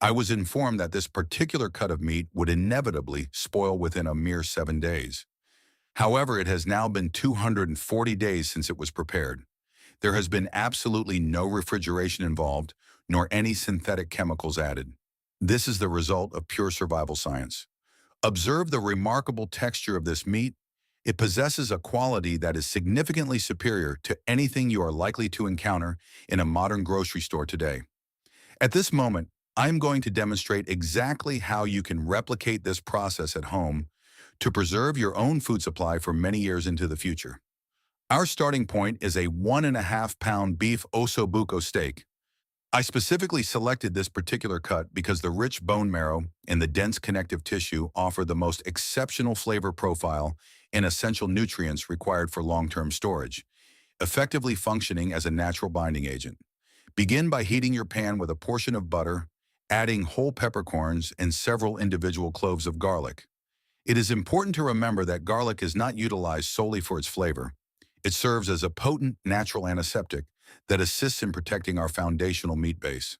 I was informed that this particular cut of meat would inevitably spoil within a mere 7 days. However, it has now been 240 days since it was prepared. There has been absolutely no refrigeration involved, nor any synthetic chemicals added. This is the result of pure survival science. Observe the remarkable texture of this meat. It possesses a quality that is significantly superior to anything you are likely to encounter in a modern grocery store today. At this moment, I'm going to demonstrate exactly how you can replicate this process at home to preserve your own food supply for many years into the future. Our starting point is a 1.5-pound beef ossobuco steak. I specifically selected this particular cut because the rich bone marrow and the dense connective tissue offer the most exceptional flavor profile and essential nutrients required for long-term storage, effectively functioning as a natural binding agent. Begin by heating your pan with a portion of butter, adding whole peppercorns and several individual cloves of garlic. It is important to remember that garlic is not utilized solely for its flavor. It serves as a potent natural antiseptic that assists in protecting our foundational meat base.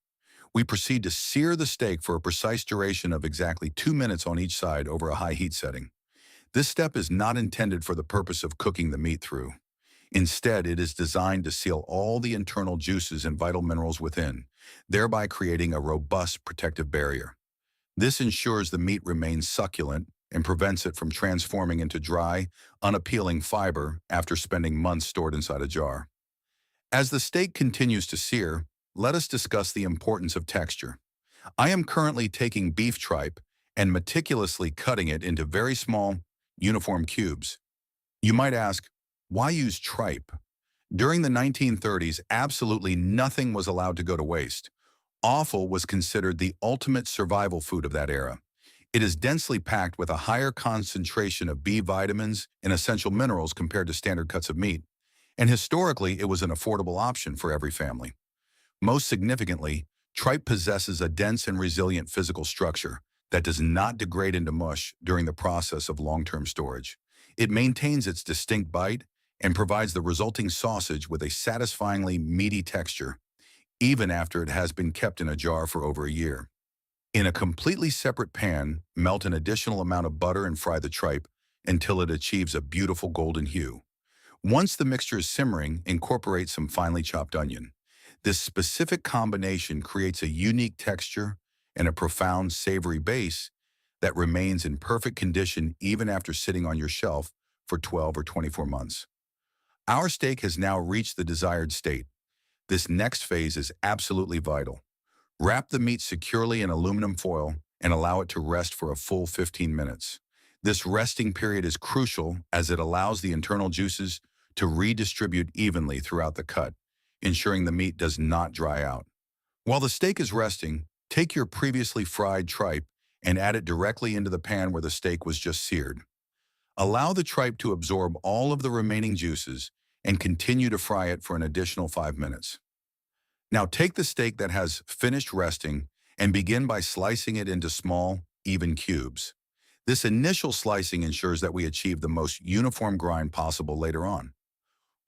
We proceed to sear the steak for a precise duration of exactly 2 minutes on each side over a high heat setting. This step is not intended for the purpose of cooking the meat through. Instead, it is designed to seal all the internal juices and vital minerals within, thereby creating a robust protective barrier. This ensures the meat remains succulent and prevents it from transforming into dry, unappealing fiber after spending months stored inside a jar. As the steak continues to sear, let us discuss the importance of texture. I am currently taking beef tripe and meticulously cutting it into very small, uniform cubes. You might ask, why use tripe? During the 1930s, absolutely nothing was allowed to go to waste. Offal was considered the ultimate survival food of that era. It is densely packed with a higher concentration of B vitamins and essential minerals compared to standard cuts of meat, and historically it was an affordable option for every family. Most significantly, tripe possesses a dense and resilient physical structure that does not degrade into mush during the process of long-term storage. It maintains its distinct bite and provides the resulting sausage with a satisfyingly meaty texture, even after it has been kept in a jar for over a year. In a completely separate pan, melt an additional amount of butter and fry the tripe until it achieves a beautiful golden hue. Once the mixture is simmering, incorporate some finely chopped onion. This specific combination creates a unique texture and a profound savory base that remains in perfect condition even after sitting on your shelf for 12 or 24 months. Our steak has now reached the desired state. This next phase is absolutely vital. Wrap the meat securely in aluminum foil and allow it to rest for a full 15 minutes. This resting period is crucial as it allows the internal juices to redistribute evenly throughout the cut, ensuring the meat does not dry out. While the steak is resting, take your previously fried tripe and add it directly into the pan where the steak was just seared. Allow the tripe to absorb all of the remaining juices and continue to fry it for an additional 5 minutes. Now take the steak that has finished resting and begin by slicing it into small, even cubes. This initial slicing ensures that we achieve the most uniform grind possible later on.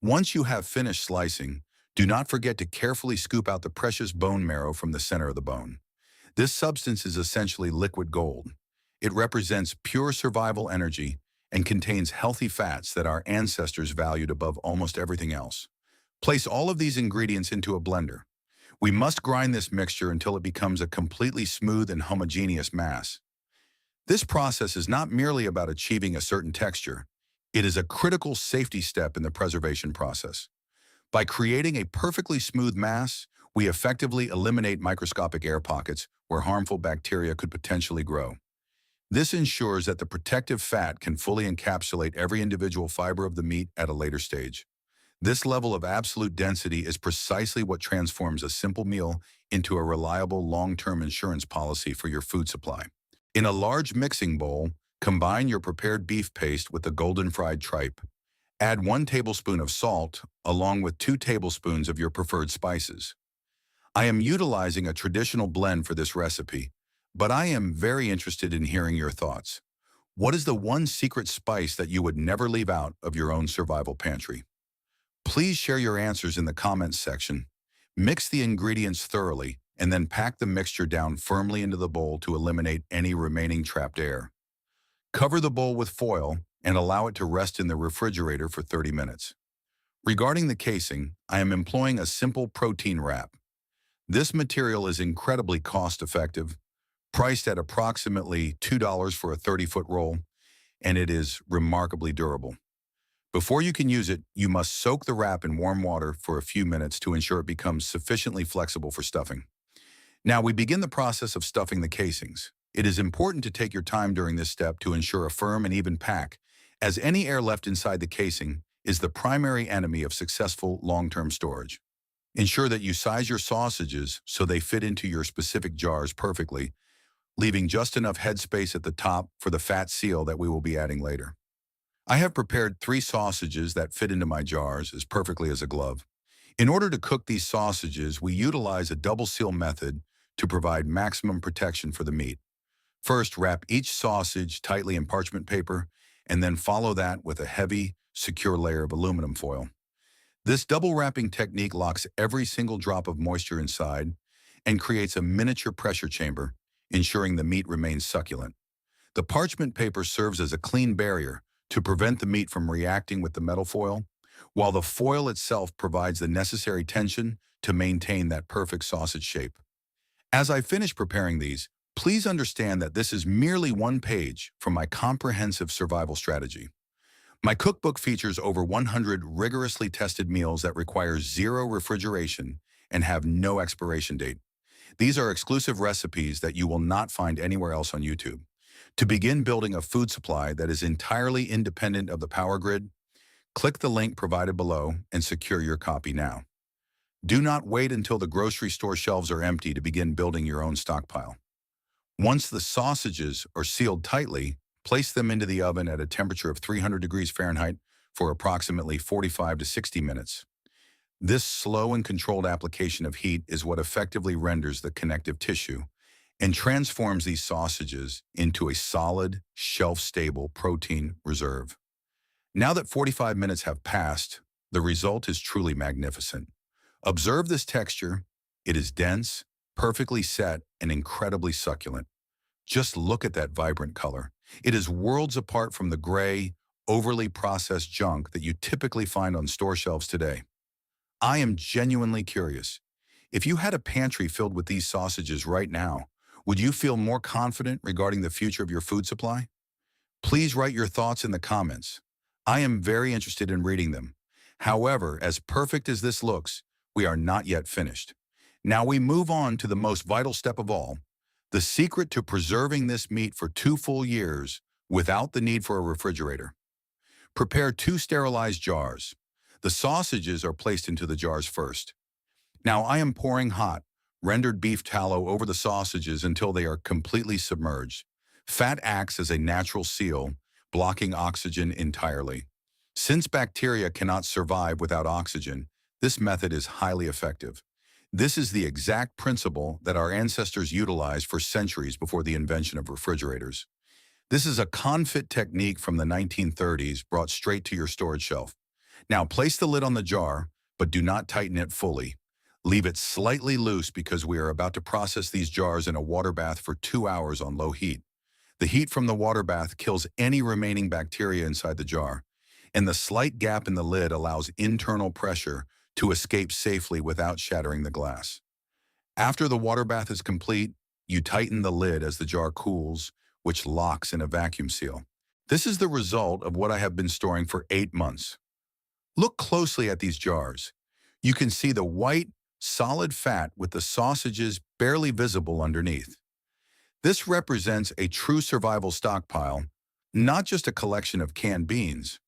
Once you have finished slicing, do not forget to carefully scoop out the precious bone marrow from the center of the bone. This substance is essentially liquid gold. It represents pure survival energy and contains healthy fats that our ancestors valued above almost everything else. Place all of these ingredients into a blender. We must grind this mixture until it becomes a completely smooth and homogeneous mass. This process is not merely about achieving a certain texture. It is a critical safety step in the preservation process. By creating a perfectly smooth mass, we effectively eliminate microscopic air pockets where harmful bacteria could potentially grow. This ensures that the protective fat can fully encapsulate every individual fiber of the meat at a later stage. This level of absolute density is precisely what transforms a simple meal into a reliable long-term insurance policy for your food supply. In a large mixing bowl, combine your prepared beef paste with the golden fried tripe. Add 1 tablespoon of salt along with 2 tablespoons of your preferred spices. I am utilizing a traditional blend for this recipe, but I am very interested in hearing your thoughts. What is the one secret spice that you would never leave out of your own survival pantry? Please share your answers in the comments section. Mix the ingredients thoroughly and then pack the mixture down firmly into the bowl to eliminate any remaining trapped air. Cover the bowl with foil and allow it to rest in the refrigerator for 30 minutes. Regarding the casing, I am employing a simple protein wrap. This material is incredibly cost-effective, priced at approximately $2 for a 30-foot roll, and it is remarkably durable. Before you can use it, you must soak the wrap in warm water for a few minutes to ensure it becomes sufficiently flexible for stuffing. Now we begin the process of stuffing the casings. It is important to take your time during this step to ensure a firm and even pack, as any air left inside the casing is the primary enemy of successful long-term storage. Ensure that you size your sausages so they fit into your specific jars perfectly, leaving just enough headspace at the top for the fat seal that we will be adding later. I have prepared 3 sausages that fit into my jars as perfectly as a glove. In order to cook these sausages, we utilize a double seal method to provide maximum protection for the meat. First, wrap each sausage tightly in parchment paper, and then follow that with a heavy, secure layer of aluminum foil. This double wrapping technique locks every single drop of moisture inside and creates a miniature pressure chamber, ensuring the meat remains succulent. The parchment paper serves as a clean barrier to prevent the meat from reacting with the metal foil, while the foil itself provides the necessary tension to maintain that perfect sausage shape. As I finish preparing these, please understand that this is merely one page from my comprehensive survival strategy. My cookbook features over 100 rigorously tested meals that require 0 refrigeration and have no expiration date. These are exclusive recipes that you will not find anywhere else on YouTube. To begin building a food supply that is entirely independent of the power grid, click the link provided below and secure your copy now. Do not wait until the grocery store shelves are empty to begin building your own stockpile. Once the sausages are sealed tightly, place them into the oven at a temperature of 300 degrees Fahrenheit for approximately 45 to 60 minutes. This slow and controlled application of heat is what effectively renders the connective tissue and transforms these sausages into a solid, shelf-stable protein reserve. Now that 45 minutes have passed, the result is truly magnificent. Observe this texture. It is dense, perfectly set, and incredibly succulent. Just look at that vibrant color. It is worlds apart from the gray, overly processed junk that you typically find on store shelves today. I am genuinely curious. If you had a pantry filled with these sausages right now, would you feel more confident regarding the future of your food supply? Please write your thoughts in the comments. I am very interested in reading them. However, as perfect as this looks, we are not yet finished. Now we move on to the most vital step of all, the secret to preserving this meat for 2 full years without the need for a refrigerator. Prepare 2 sterilized jars. The sausages are placed into the jars first. Now I am pouring hot, rendered beef tallow over the sausages until they are completely submerged. Fat acts as a natural seal, blocking oxygen entirely. Since bacteria cannot survive without oxygen, this method is highly effective. This is the exact principle that our ancestors utilized for centuries before the invention of refrigerators. This is a confit technique from the 1930s brought straight to your storage shelf. Now place the lid on the jar, but do not tighten it fully. Leave it slightly loose because we are about to process these jars in a water bath for 2 hours on low heat. The heat from the water bath kills any remaining bacteria inside the jar, and the slight gap in the lid allows internal pressure to escape safely without shattering the glass. After the water bath is complete, you tighten the lid as the jar cools, which locks in a vacuum seal. This is the result of what I have been storing for 8 months. Look closely at these jars. You can see the white, solid fat with the sausages barely visible underneath. This represents a true survival stockpile, not just a collection of canned beans.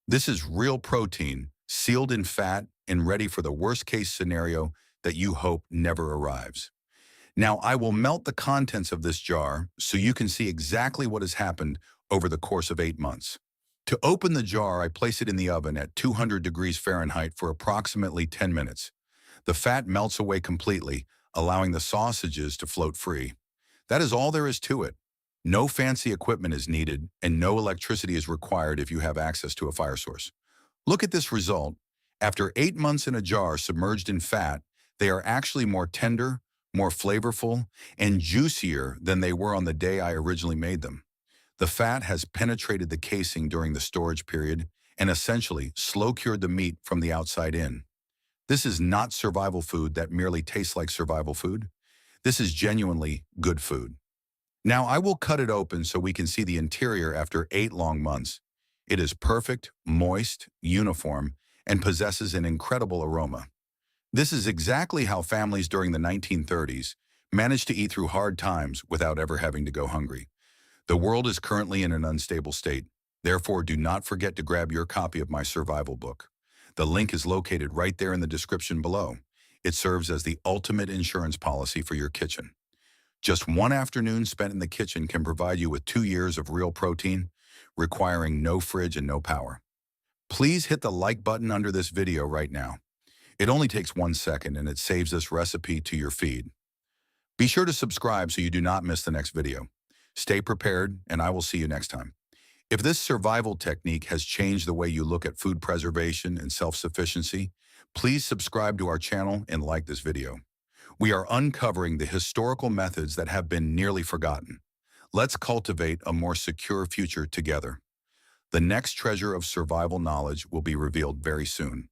This is real protein, sealed in fat and ready for the worst-case scenario that you hope never arrives. Now, I will melt the contents of this jar so you can see exactly what has happened over the course of 8 months. To open the jar, I place it in the oven at 200 degrees Fahrenheit for approximately 10 minutes. The fat melts away completely, allowing the sausages to float free. That is all there is to it. No fancy equipment is needed, and no electricity is required if you have access to a fire source. Look at this result. After 8 months in a jar submerged in fat, they are actually more tender, more flavorful, and juicier than they were on the day I originally made them. The fat has penetrated the casing during the storage period and essentially slow-cured the meat from the outside in. This is not survival food that merely tastes like survival food. This is genuinely good food. Now I will cut it open so we can see the interior after 8 long months. It is perfect, moist, uniform, and possesses an incredible aroma. This is exactly how families during the 1930s managed to eat through hard times without ever having to go hungry. The world is currently in an unstable state. Therefore, do not forget to grab your copy of my survival book. The link is located right there in the description below. It serves as the ultimate insurance policy for your kitchen. Just one afternoon spent in the kitchen can provide you with 2 years of real protein, requiring no fridge and no power. Please hit the like button under this video right now. It only takes 1 second and it saves this recipe to your feed. Be sure to subscribe so you do not miss the next video. Stay prepared, and I will see you next time. If this survival technique has changed the way you look at food preservation and self-sufficiency, please subscribe to our channel and like this video. We are uncovering the historical methods that have been nearly forgotten. Let's cultivate a more secure future together. The next treasure of survival knowledge will be revealed very soon.